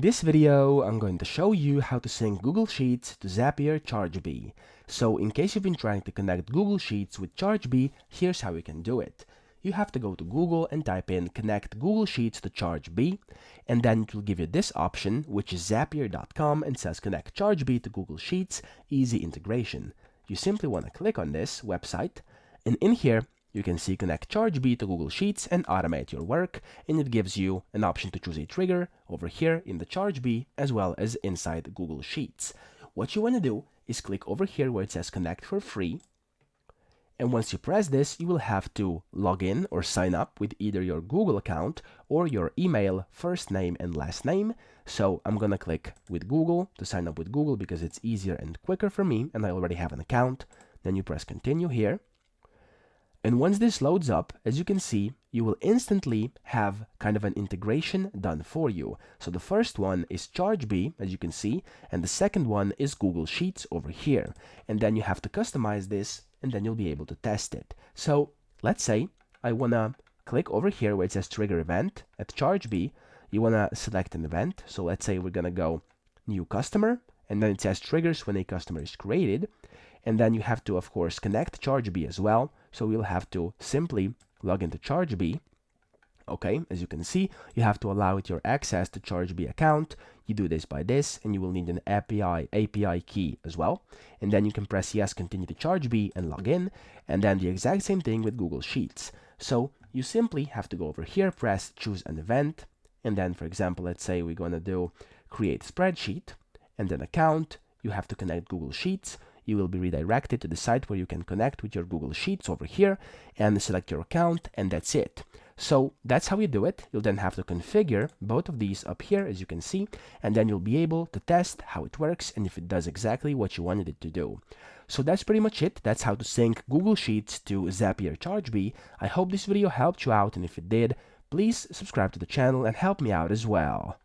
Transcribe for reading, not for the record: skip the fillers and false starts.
this video, I'm going to show you how to sync Google Sheets to Zapier Chargebee. So in case you've been trying to connect Google Sheets with Chargebee, here's how you can do it. You have to go to Google and type in connect Google Sheets to Chargebee, and then it will give you this option, which is zapier.com, and says connect Chargebee to Google Sheets, easy integration. You simply want to click on this website, and in here, you can see connect Chargebee to Google Sheets and automate your work, and it gives you an option to choose a trigger over here in the Chargebee as well as inside Google Sheets. What you want to do is click over here where it says connect for free, and once you press this, you will have to log in or sign up with either your Google account or your email, first name and last name. So I'm gonna click with Google to sign up with Google because it's easier and quicker for me, and I already have an account. Then you press continue here. And once this loads up, as you can see, you will instantly have kind of an integration done for you. So the first one is Chargebee, as you can see, and the second one is Google Sheets over here. And then you have to customize this, and then you'll be able to test it. So let's say I wanna click over here where it says trigger event at Chargebee. You wanna select an event. So let's say we're gonna go new customer, and then it says triggers when a customer is created. And then you have to, of course, connect Chargebee as well. So you'll have to simply log into Chargebee. Okay, as you can see, you have to allow it your access to Chargebee account. You do this by this, and you will need an API key as well. And then you can press yes, continue to Chargebee and log in. And then the exact same thing with Google Sheets. So you simply have to go over here, press choose an event. And then, for example, let's say we're going to do create spreadsheet and then account. You have to connect Google Sheets. You will be redirected to the site where you can connect with your Google Sheets over here and select your account, and that's it. So that's how you do it. You'll then have to configure both of these up here, as you can see, and then you'll be able to test how it works and if it does exactly what you wanted it to do. So that's pretty much it. That's how to sync Google Sheets to Zapier Chargebee. I hope this video helped you out, and if it did, please subscribe to the channel and help me out as well.